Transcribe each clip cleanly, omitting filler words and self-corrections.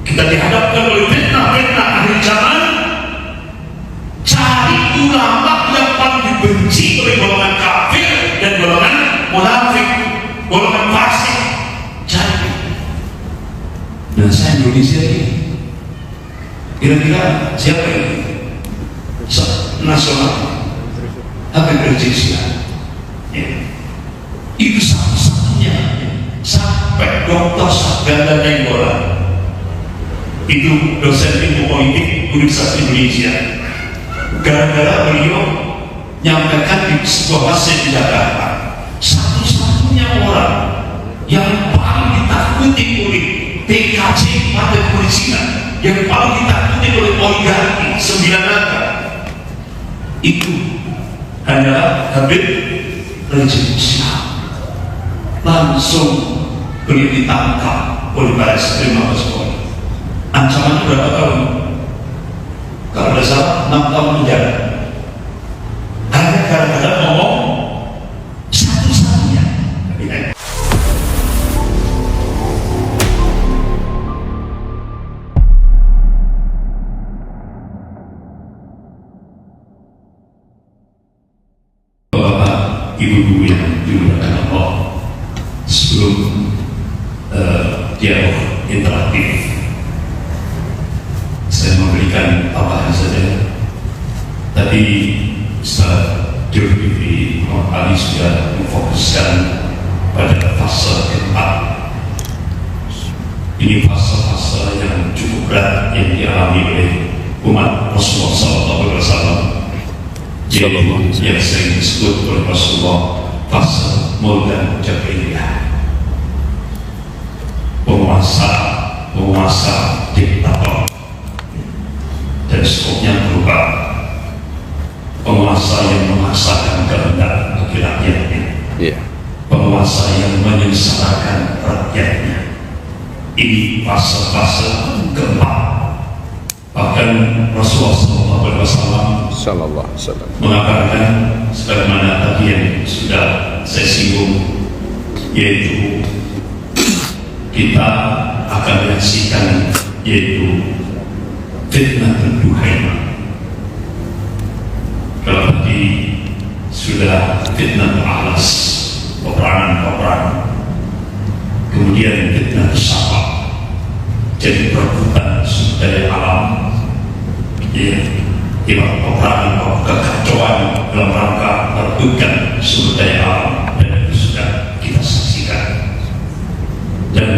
Kita dihadapkan oleh fitnah-fitnah akhir zaman. Cari ulama yang paling dibenci oleh golongan kafir dan golongan munafik, golongan fasik. Cari. Dan saya Indonesia ini, kira-kira siapa ini? Nasional Habib Rizik Syihab, ya. Itu satu-satunya sampai Dr. Sabganda Nainggolan, itu dosen ilmu politik Universitas Indonesia, gara-gara beliau nyampaikan di sebuah masjid di Jakarta, satu-satunya orang yang paling ditakuti oleh PKC Partai Kepolisian, yang paling ditakuti oleh oligarki 9 mata, itu hanyalah Habib Rizik Syihab. Langsung beliau ditangkap oleh Baris Krim Mabes Polri. Ancamannya berapa tahun? Kalau tidak salah 6 tahun penjara. Hanya gara-gara ngomong satu-satunya. Bapak, ibu-ibu yang dimuliakan Allah, sebelum dialog interaktif, saya memberikan tambahan saja. Tadi Ustaz Zulkifli Muhammad Ali sudah memfokuskan pada fase keempat. Ini fase-fase yang cukup berat yang dialami oleh umat Rasulullah SAW, yang sering disebut oleh Rasulullah fase Muldan Jabriyah, penguasa diktator, dan skopnya berubah, penguasa yang memaksakan kehendak bagi rakyatnya, penguasa yang menyengsarakan rakyatnya. Ini fase-fase keempat. Bahkan Rasulullah SAW mengabarkan, sebagaimana tadi yang sudah saya singgung, yaitu kita akan menyaksikan yaitu fitnah Duhaimah. Kalau tadi sudah fitnah Alas, peperangan, kemudian fitnah Syafa, jadi perebutan sumber daya alam, ya, peperangan, kekacauan dalam rangka merebutkan sumber daya alam, dan itu sudah kita saksikan. Dan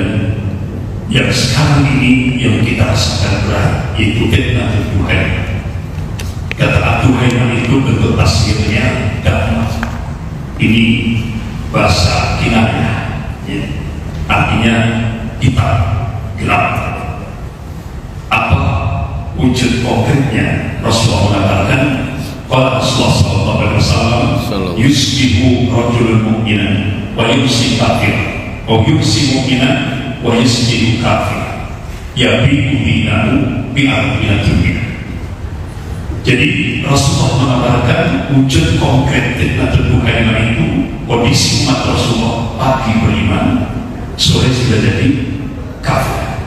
yang sekarang ini yang kita rasakan berat, yaitu fitnah Duhaimah. Kata Duhaimah itu bentuk tasirnya dakwah. Ini bahasa kinayah, ya. Artinya hitam, gelap. Apa wujud konkretnya? Rasulullah mengatakan, qala Rasulullah SAW, yusbihu rajulun mu'minan wa yumsi kafir, wa yumsi mu'minan wa yusbihu kafir, yabi'u binahu bi'arbina dunia. Jadi Rasulullah mengabarkan wujud konkret fitnah Duhaimah itu kondisi umat Rasulullah pagi beriman, sore sudah jadi kafir,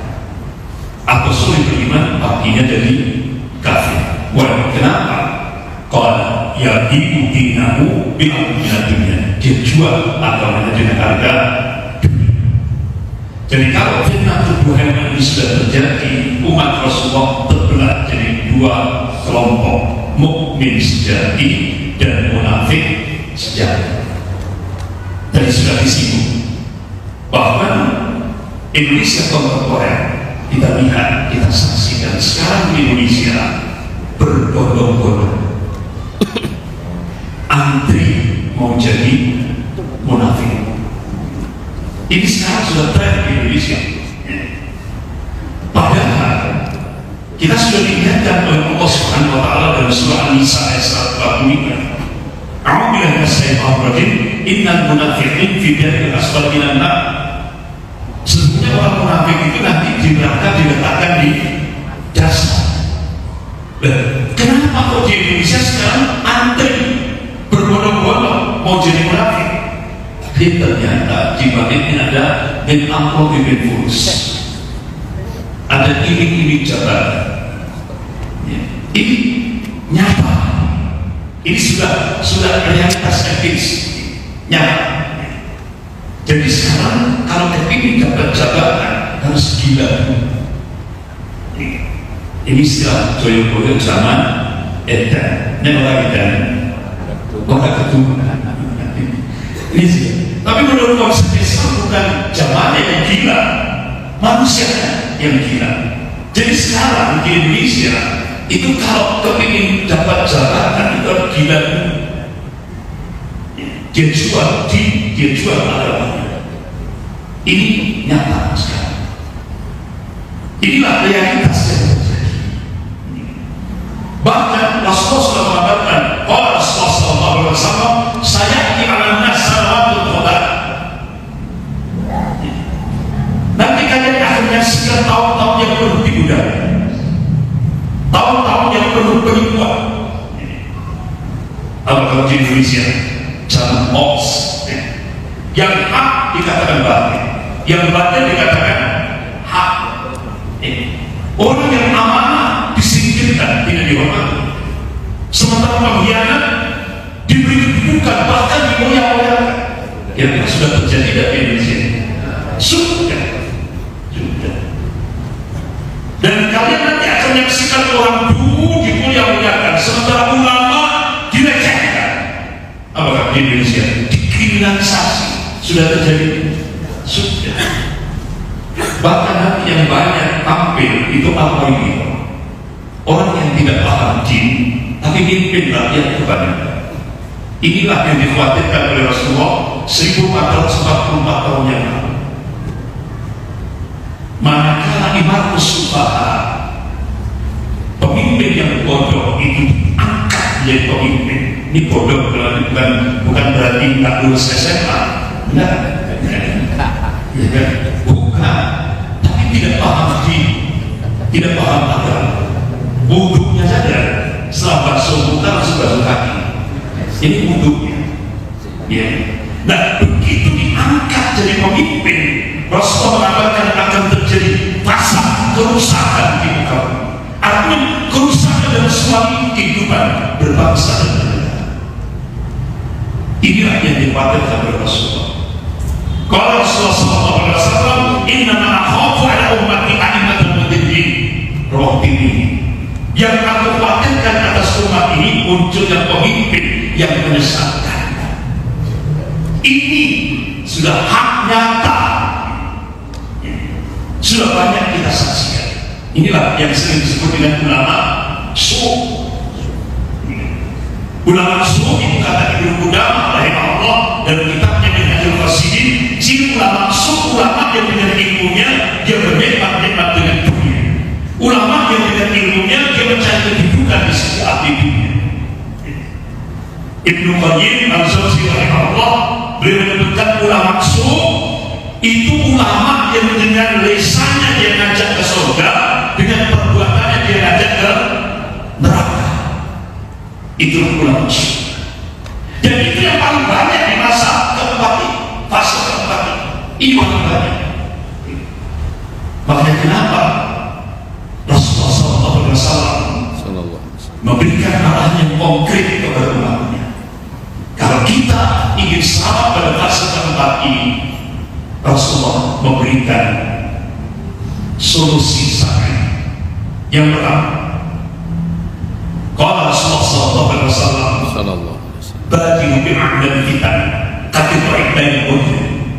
atau sore beriman, paginya jadi kafir. Wah, kenapa? Qala yabi'u dinahu bi'arbina dunia. Dia jual agamanya dengan harga dunia. Jadi kalau fitnah Duhaimah ini sudah terjadi, umat Rasulullah terbelah jadi dua kelompok, mukmin sejati dan munafik sejati. Tadi sudah disinggung bahwa Indonesia kontemporer, kita lihat, kita saksikan sekarang di Indonesia berbondong-bondong antri mau jadi munafik. Ini sekarang sudah tren di Indonesia. Padahal kita sudah diingatkan oleh Allah Subhanahu wa Ta'ala dalam surah An-Nisa ayat 145. A'udzubillahi minasyaitonir rajim. Innal munafiqin fi darkil asfali minan nar. Sesungguhnya orang munafik itu nanti di neraka diletakkan di dasar. Kenapa kok di Indonesia sekarang antri berbondong-bondong mau jadi munafik? Ternyata di baliknya ada min amro bin fulus, ada ada iming-iming jabatan. Ya. Ini nyata. Ini sudah realitas empiris nyata. Jadi sekarang kalau kepingin dapat jabatan harus gila. Ini istilah Joyoboyo zaman edan, nemora edan, orang ketemu. Ini sih. Tapi menurut konsep Islam bukan zamannya yang gila, manusia yang gila. Jadi sekarang di Indonesia itu kalau kepingin dapat jabatan itu harus gila. Dia jual agamanya. Ini nyata sekarang. Inilah realitas yang terjadi. Bahkan Rasulullah SAW mengatakan, kalau Rasulullah SAW, saya ala nas salawatul qadar. Nanti kalian akan menyaksikan tahun-tahun yang penuh digudang, tahun-tahun yang penuh penipuan. Apakah di Indonesia zaman hoax, yang hak dikatakan batil, yang batil dikatakan hak. Orang yang amanah disingkirkan, tidak dihormati. Sementara pengkhianat diberi kedudukan, bahkan dimuliakan. Ya, sudah terjadi di Indonesia. Sudah. Dan kalian nanti akan menyaksikan orang dulu dimuliakan, sementara ulama direcehkan. Apakah di Indonesia dikriminalisasi? Sudah terjadi? Sudah. Bahkan nanti yang banyak tampil itu apa ini? Orang yang tidak paham din, tapi mimpin rakyat kebanyakan. Inilah yang dikhawatirkan oleh Rasulullah 1444 tahun yang lalu. Manakala imamus sufaha, pemimpin yang bodoh itu diangkat menjadi pemimpin. Ini bodoh bukan berarti tak lulus SMA, benar? Ya kan? Bukan, tapi tidak paham din, tidak paham agama. Wudhunya saja setelah basuh muka langsung basuh kaki. Ini wudhunya. Ya. Nah, begitu diangkat jadi pemimpin, Rasulullah mengatakan akan terjadi fasa kerusakan di muka bumi. Artinya kerusakan dalam semua kehidupan berbangsa dan bernegara. Inilah yang dikhawatirkan oleh Rasulullah. Kalau Rasulullah SAW, Inna ma'akhafu ala ummati a'immatul mudillin. Roh ini yang aku khawatirkan atas umat ini munculnya pemimpin yang menyesatkan. Ini sudah hak nyata, sudah banyak kita saksikan. Inilah yang sering disebut dengan ulama su'. Ulama su' itu kata Ibnu Qudamah rahimahullah dalam kitabnya Minhajul Qasidin. Ciri ulama su', ulama yang dengan ilmunya dia bernikmat-nikmat dengan dunia. Ulama yang dengan ilmunya dia mencari kehidupan di sisi ahli dunia. Ibnu Qayyim al-Jauzi rahimahullah beliau menyebutkan ulama su' itu ulama yang dengan lesannya dia ngajak ke surga, dengan perbuatannya dia ngajak ke neraka. Itulah ulama su'. Dan itu yang paling banyak di masa keempat ini, fase keempat ini. Ini paling banyak. Makanya kenapa Rasulullah SAW memberikan arahan yang konkret kepada umatnya. Kalau kita ingin selamat pada fase keempat ini, Rasulullah memberikan solusi sana. Yang pertama, kalau Rasulullah SAW bagi bi'adlan fitan katifai bain udhri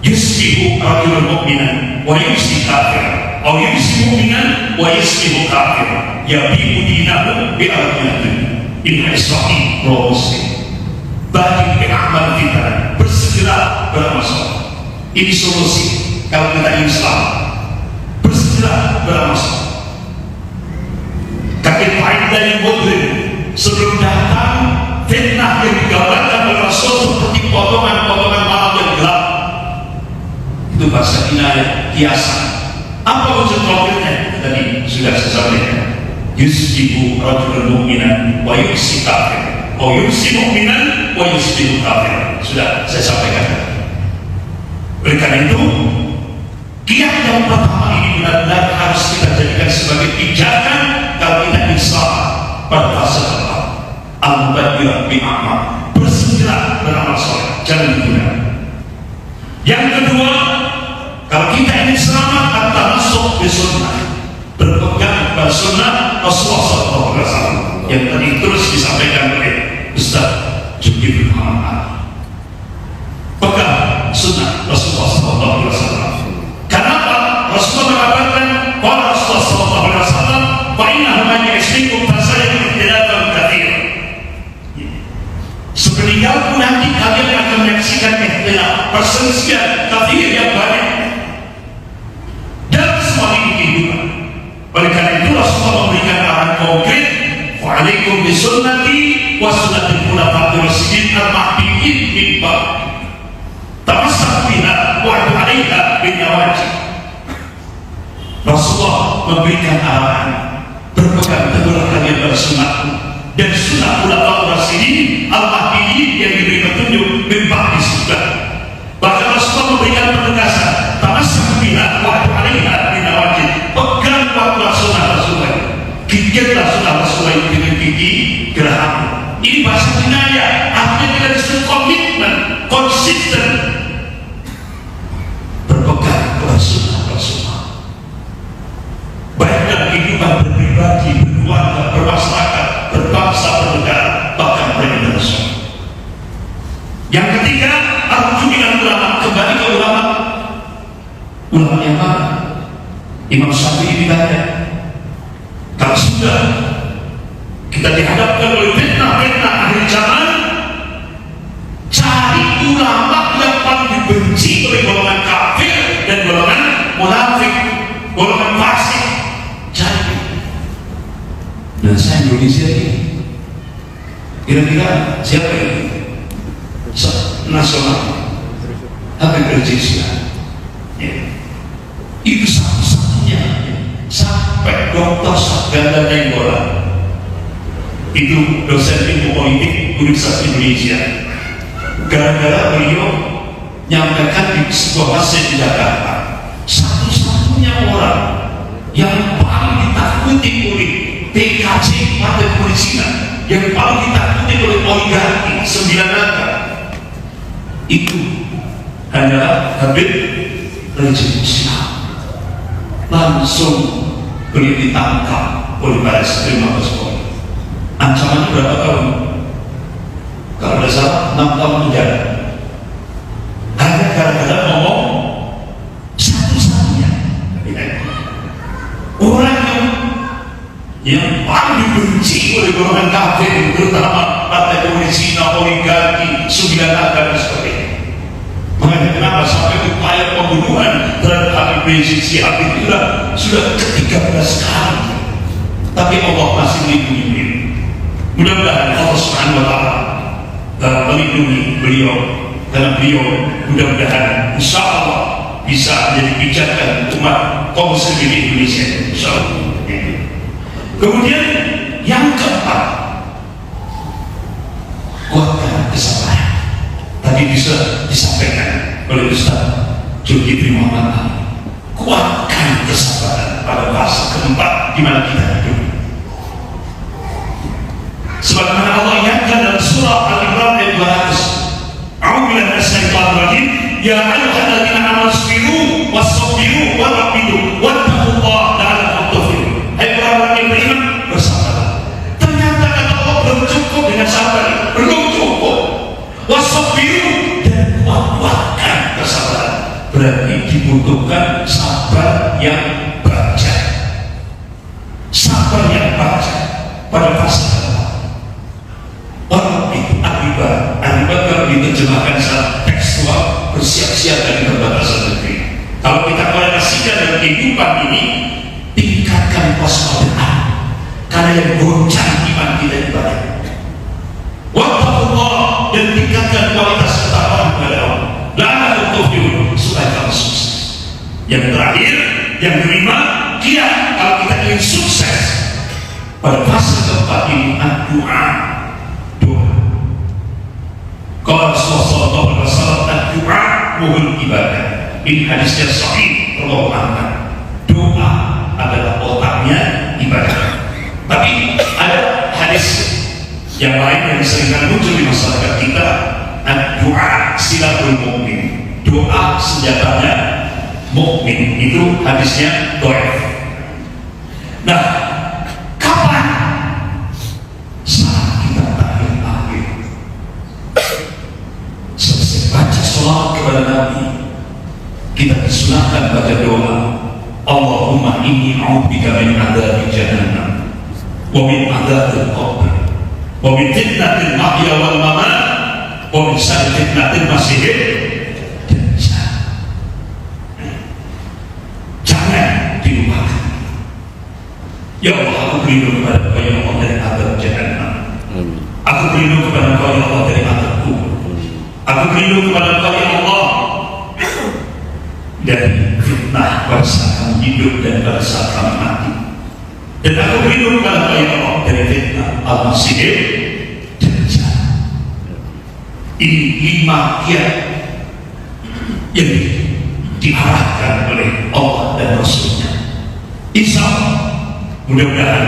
yusbihu rajul mu'minan wa yusbi kafir atau yusbi mu'minan wa yusbihu kafir yabi'u dinahu bi'adlan in Isra'i wa Muslim. Bagi bi'adlan fitan, bersegera beramal soleh. Ini solusi kalau kita ingin selamat. Bersegera beramal soleh. Katifai bain udhri, sebelum datang fitnah yang digambarkan oleh Rasul seperti potongan-potongan malam yang gelap. Itu bahasa inayah, kiasan. Apa wujud konkretnya? Tadi sudah saya sampaikan. Yusbihu rajulun mu'minan wa yuksi kafir, wa yuksi mu'minan wa yusbihu kafir. Sudah saya sampaikan. Oleh karena itu, kiat yang pertama ini benar-benar yang tadi terus disampaikan oleh Ustaz Zulkifli Muhammad Ali. Pegang sunnah Rasulullah SAW. Kenapa Rasulullah mengatakan qala Rasulullah SAW fa innahu man yashrikum fasayakun ikhtilafan katsira. Sepeninggalku nanti kalian akan menyaksikan ikhtilaf, perselisihan katsir yang banyak dalam semua kehidupan. Oleh karena itu Rasulullah memberikan arahan konkret, wa'alaikum bisunnati wa sunnatil khulafa'ir rasyidin al-mahdiyyin min ba'di. Tamassak biha wa 'alaiha bin nawajib. Rasulullah memberikan arahan, berpegang teguhlah kalian pada sunnahku dan sunnah khulafa'ir rasyidin al-mahdiyyin yang diberi petunjuk min ba'di sunnah. Bahkan Rasulullah memberikan penegasan, tamassak biha wa 'alaiha bin nawajib. Pegang waktu sunnah Rasulullah, gigitlah sunnah Rasulullah dengan gigi geraham. Ini bahasa kinayah, artinya kita disuruh komitmen, konsisten berpegang kepada sunnah Rasulullah, baik dalam kehidupan berpribadi, berkeluarga, bermasyarakat, berbangsa, bernegara, bahkan berinternasional. Yang ketiga, al-jumilan ulama, kembali ke ulama. Ulama yang mana? Imam Syafi'i ditanya, kalau sudah kita dihadapkan oleh fitnah-fitnah akhir zaman, cari ulama yang paling dibenci oleh golongan kafir dan golongan munafik, golongan fasik, cari. Dan saya Indonesia ini, kira-kira siapa ini? Nasional, Habib Rizik Syihab, itu satu-satunya sampai Dr. Sabda Nainggolan, itu dosen ilmu politik Universitas Indonesia. Gara-gara beliau menyampaikan di sebuah masjid di Jakarta, satu-satunya orang yang paling ditakuti oleh PKC Partai Kepolisian, yang paling ditakuti oleh oligarki 9 angka, itu hanyalah Habib Rizik Syihab. Langsung beliau ditangkap oleh Baris Krim Mabes Polri. Ancamannya berapa tahun? Kalau tidak salah 6 tahun penjara. Hanya gara-gara ngomong satu-satunya orang yang paling dibenci oleh golongan kafir, terutama Partai Komunis Cina, oligarki, 9 agama dan sebagainya. Makanya kenapa sampai upaya pembunuhan terhadap Habib Rizik Syihab itu sudah ke-13 kali, tapi Allah masih melindungi beliau. Mudah-mudahan Allah Subhanahu wa Ta'ala melindungi beliau, karena beliau mudah-mudahan insya Allah bisa menjadi pijakan umat kaum muslimin di Indonesia, insya Allah. Kemudian yang keempat, kuatkan kesabaran. Tadi bisa disampaikan oleh Ustaz Zulkifli Muhammad Ali. Kuatkan kesabaran pada fase keempat di mana kita hidup. Sebagaimana Allah ingatkan dalam surah Al-Imran ayat 200. A'udzubillahi minasyaitonir rajim. Ya ayyuhalladzina amanu sabiru wassabiru warabitu wattaqullaha la'allakum tuflihun. Hai orang yang beriman, bersabarlah. Ternyata kata Allah belum cukup dengan sabar, belum cukup. Wassabiru, dan kuatkan kesabaran. Berarti dibutuhkan sabar yang baca, sabar yang baca pada fase keempat. Orang itu akibat kalau diterjemahkan secara tekstual, bersiap-siap dari perbatasan negeri. Kalau kita korelasikan dalam kehidupan ini, tingkatkan waspadaan, karena yang goncang iman kita itu banyak. Wattaqullah, dan tingkatkan kualitas ketakwaan kepada Allah. La'allakum tuflihun, supaya kamu sukses. Yang terakhir, yang kelima, kalau kita ingin sukses pada fase keempat ini, doa. Kalau Rasulullah SAW, doa muhul ibadah. Ini hadisnya sahih, Allah Muhammad. Doa adalah otaknya ibadah. Tapi ada hadis yang lain yang sering muncul di masyarakat kita, doa silatul mukmin, doa senjatanya mukmin. Itu hadisnya dhaif. Nah, kapan Allahumma inni a'udzubika min adzabi jahannam wa min adzabil qabr wa min fitnatil mahya wal mamat wa min syarri fitnatil masiihid dajjal. Jangan dilupakan. Ya Allah, aku berlindung kepada Engkau ya Allah dari azab jahannam. Aku berlindung kepada Engkau ya Allah dari azab kubur. Aku berlindung kepada Engkau ya Allah dari fitnah pada saat kami hidup dan pada saat kami mati. Dan aku berlindung kepada Engkau ya Allah dari fitnah al-masiihid dajjal. Ini 5 kiat yang diarahkan oleh Allah dan Rasulnya. Insya Allah mudah-mudahan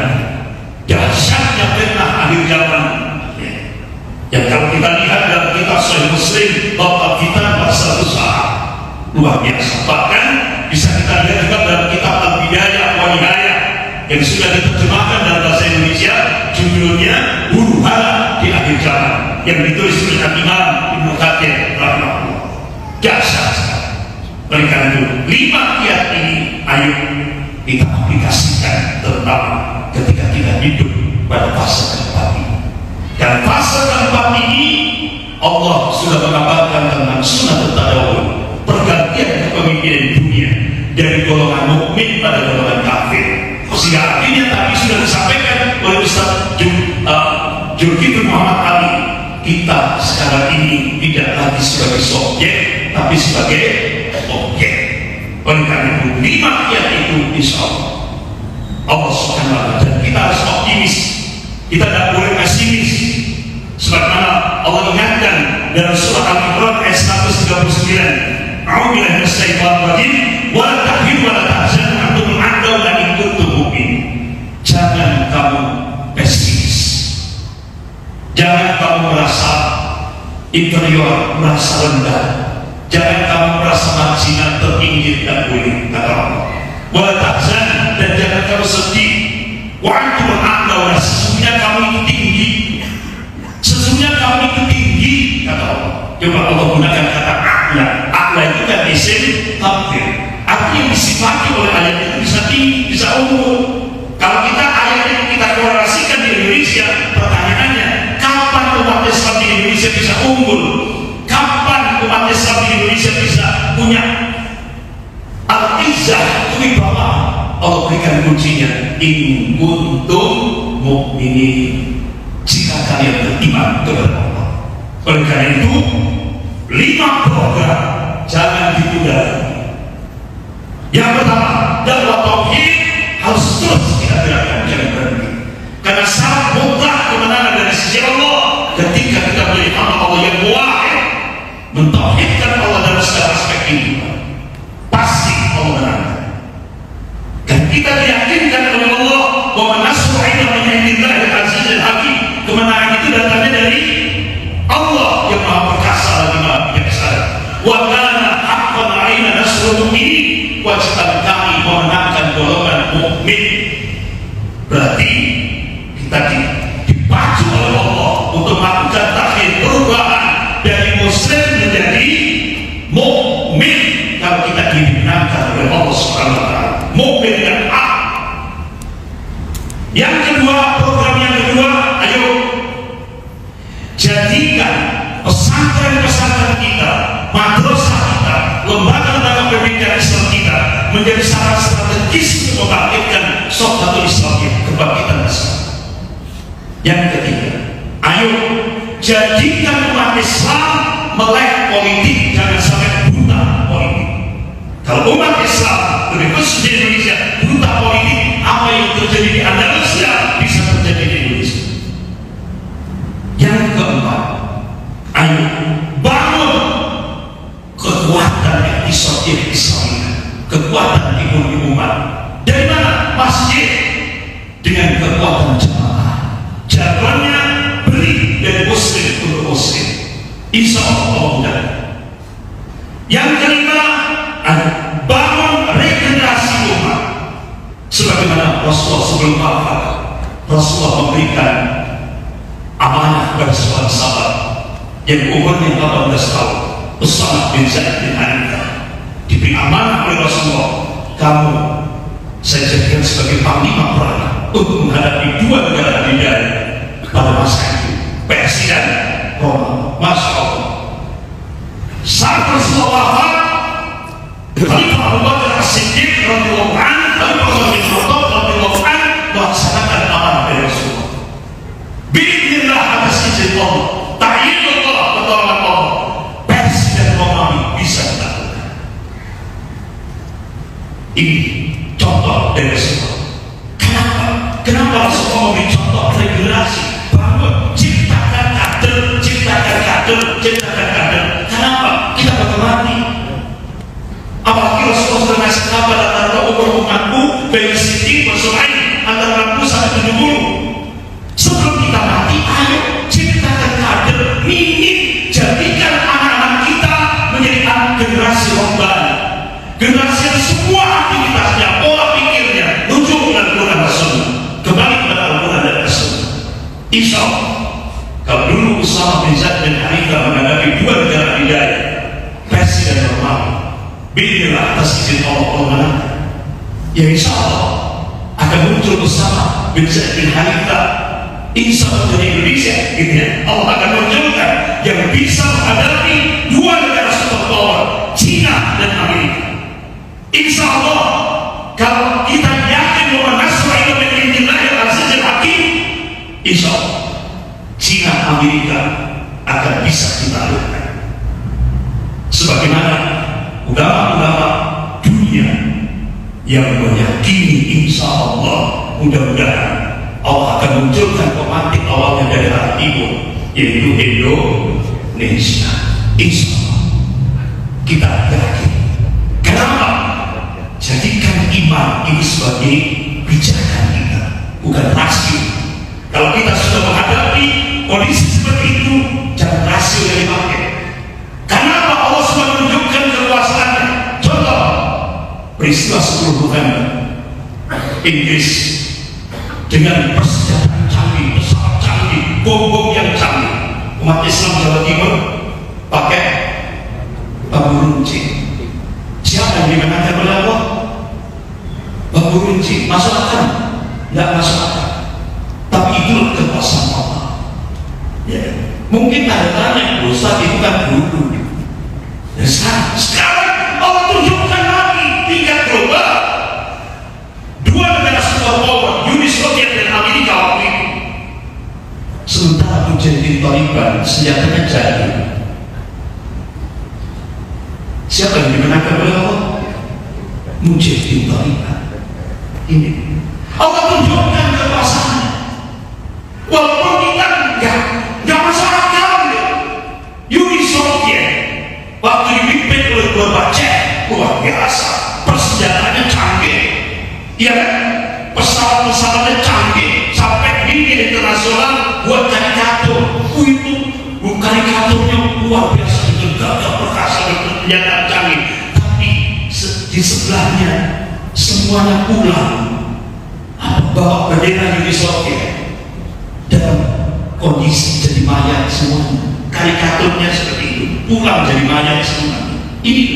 dahsyatnya fitnah akhir zaman yang kalau kita lihat dalam kitab Sahih Muslim bahwa fitnah pasal besar luar biasa. Bahkan bisa kita lihat juga dalam kitab Al-Bidayah wa Nihayah yang sudah diterjemahkan dalam bahasa Indonesia, judulnya Huru Hara di Akhir Zaman, yang ditulis oleh Imam Ibnu Katsir rahimahullah. Dahsyat sekali. Oleh karena itu 5 kiat ini ayo kita aplikasikan, terutama ketika kita hidup pada fase keempat ini. Dan fase keempat ini Allah sudah mengabarkan tentang sunnah tadawun, pergantian kepemimpinan dunia dari golongan mukmin pada golongan kafir. Sehingga artinya tadi sudah disampaikan oleh Ustaz Zulkifli Muhammad Ali, kita sekarang ini tidak lagi sebagai subjek tapi sebagai objek. Oleh karena itu 5 kiat itu insya Allah Subhanahu wa ta'ala, dan kita harus optimis, kita tidak boleh pesimis. Sebagaimana Allah ingatkan dalam surah Al-Imran ayat 139, a'udzubillahi minasyaitonir rajim, wa la tahinu wa la tahzanu wa antum a'launa in kuntum mu'minin. Jangan kamu pesimis, jangan kamu merasa inferior, merasa rendah, jangan kamu merasa marginal, terpinggir dan boleh, kata Allah. Wa la tahzanu, dan jangan kamu sedih, wa antum a'launa, sesungguhnya kamu itu tinggi, sesungguhnya kamu itu tinggi, kata Allah. Coba Allah gunakan kata a'la. A'la itu kan isim tafsir, artinya yang disifati oleh ayat itu bisa tinggi, bisa unggul. Kalau kita ayat ini kita korelasikan di Indonesia, pertanyaannya kapan umat Islam di Indonesia bisa unggul? Kapan umat Islam di Indonesia bisa punya al-izzah, kewibawaan? Allah berikan kuncinya, in kuntum mu'minin, jika kalian beriman kepada Allah. Oleh karena itu 5 program jangan ditunda. Yang pertama, dakwah tauhid harus terus kita gerakan, jangan berhenti. Karena syarat mutlak kemenangan dari sisi Allah ketika kita menjadi hamba Allah yang wahid, mentauhidkan Allah dalam segala aspek kehidupan, pasti Allah menangkan. Dan kita diyakinkan oleh Allah bahwa nasru illa min indillahil azizil hakim, kemenangan itu datangnya dari Allah yang Maha Perkasa lagi Maha Bijaksana. Wa kana haqqan 'alaina nasrul mu'minin, kewajiban kami memenangkan golongan mukmin. Berarti kita dipacu oleh Allah untuk melakukan takhir, perubahan dari muslim menjadi mukmin. Kalau kita dimenangkan oleh Allah Subhanahu wa ta'ala, mukmin yang hak. Yang kedua, program yang kedua, ayo jadikan pesantren-pesantren kita, madrasah kita, lembaga-lembaga pendidikan Islam kita menjadi sangat strategis untuk membangkitkan sokatu Islamiyah, kebangkitan Islam. Yang ketiga, ayo jadikan umat Islam melek politik, jangan sampai buta politik. Kalau umat Islam, lebih khusus di Indonesia, buta politik, apa yang terjadi di Andalusia bisa terjadi di Indonesia. Yang keempat, ayo bangun kekuatan episode Islamiyah, kekuatan ekonomi umat. Dari mana? Masjid dengan kekuatan jemaah. Jawabannya beri dari muslim untuk muslim. Insya Allah mudah. Yang kelima, bangun regenerasi umat. Sebagaimana Rasulullah sebelum wafat, Rasulullah memberikan amanah kepada seorang sahabat yang umurnya 18 tahun, Usamah bin Zaid bin Harithah, diberi amanah oleh Rasulullah, kamu dijadikan sebagai panglima perang untuk menghadapi dua negara adidaya pada masa itu, Persia dan Roma. Masya Allah. Saat Rasulullah wafat, Khalifah Abu Bakar As-Siddiq radhiyallahu anhu, Khalifah Umar bin Khattab radhiyallahu anhu melaksanakan amanah dari Rasulullah. Bismillah atas izin Allah, ta'yin Allah, pertolongan Allah, Persia dan Romawi bisa dilakukan. Ini contoh dari Rasulullah. Kenapa Rasulullah memberi contoh regulasi bahwa ciptakan kader, ciptakan kader, ciptakan kader. Kenapa? Kita bakal mati. Apalagi Rasulullah sudah ngasih kabar antara umur-umurku bayi Siti bersuai antara 60 sampai 70. Sebelum kita mati, ayo ciptakan kader, minim, jadikan anak-anak kita menjadi generasi rombani, generasi yang semua aktivitasnya, pola pikirnya rujuk dengan Quran dan Sunnah, kembali kepada Al-Quran dan Sunnah. Insya Allah, kalau dulu Usama bin Zaid bin Harithah menghadapi dua negara adidaya, Persia dan Romawi, bila atas izin Allah, ya insya Allah akan muncul Usama bin Zaid bin Harithah, insya Allah dari Indonesia, gitu ya. Allah akan munculkan yang bisa menghadapi dua negara superpower, China dan Amerika. Insya Allah, kalau kita yakin bahwa nasrul itu min indillah al-azizil hakim, insya Allah China Amerika akan bisa kita lakukan. Sebagaimana ulama-ulama dunia yang meyakini insya Allah, mudah-mudahan Allah akan munculkan pemantik awalnya dari arah timur, yaitu Indonesia. Insya Allah kita yakin. Kenapa? Jadikan iman ini sebagai pijakan kita, bukan rasio. Kalau kita sudah menghadapi kondisi seperti itu, jangan rasio yang dipakai. Kenapa Allah sudah menunjukkan kekuasaannya? Contoh peristiwa 10 November, Inggris dengan persenjataan canggih, pesawat canggih, bom-bom yang canggih, umat Islam Jawa Timur pakai bambu runcing. Siapa yang dimenangkan oleh Allah? Bambu runcing. Masuk akal? Tidak masuk akal. Tapi itulah kekuasaan Allah. Ya. Mungkin tanda-tanda dosa itu kan dulu. Dan sekarang Allah tunjukkan lagi tingkat global. Dua negara superpower, Uni Soviet dan Amerika waktu itu. Sementara Mujahidin Taliban senjatanya jadi. Siapa yang dimenangkan oleh Allah? Mujahidin Taliban. Ini Allah tunjukkan kekuasaannya. Walaupun kita nggak masuk akal, Uni Soviet waktu dipimpin oleh Gorbachev luar biasa, persenjataannya canggih, ya kan? Pesawat-pesawatnya canggih sampai dunia internasional buat karikatur. Itu karikaturnya luar biasa, itu gagah perkasa dan senjata canggih. Tapi di sebelahnya semuanya pulang, bawa bendera Uni Soviet dalam kondisi jadi mayat semuanya. Karikaturnya seperti itu, pulang jadi mayat semuanya. Ini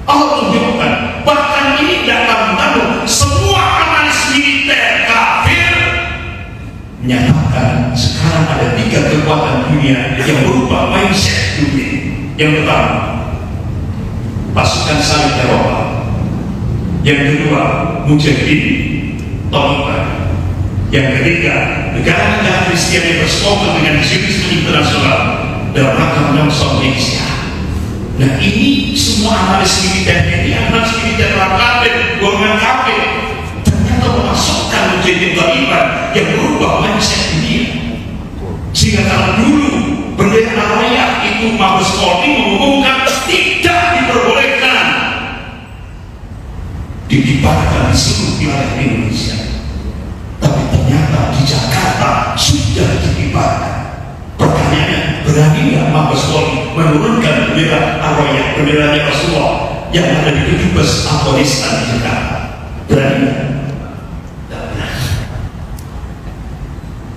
Allah tunjukkan. Bahkan ini datang tahu semua analis militer kafir menyatakan sekarang ada 3 kekuatan dunia yang berubah mindset dunia. Yang pertama, pasukan salib Eropa. Yang kedua, Mujahidin Taliban. Yang ketiga, negara-negara Kristen yang bersekongkol dengan Zionisme internasional dalam rangka menyongsong Indonesia. Nah, ini semua analis militer ini, analis militer orang kafir, golongan kafir, ternyata memasukkan Mujahidin Taliban yang berubah mindset dunia. Sehingga kalau dulu bendera Al-Rayah itu Mabes Polri mengumumkan tidak diperbolehkan dikibarkan di seluruh wilayah Indonesia, tapi ternyata di Jakarta sudah dikibarkan. Pertanyaannya, berani nggak Mabes Polri menurunkan bendera Al-Rayah, benderanya Rasulullah yang ada di Kedubes Afghanistan di Jakarta? Berani nggak? Tidak berani.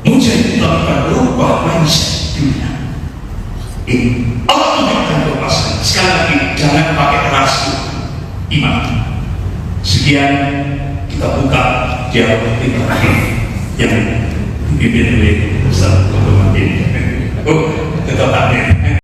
Mujahidin Taliban berubah mindset dunia. Ini Allah tunjukkan kekuasaan. Sekali lagi, jangan pakai rasio iman. Sekian, kita kita buka dialog interaktif yang dipimpin oleh Ustaz Abdul Matin. Oh, tetap hadir.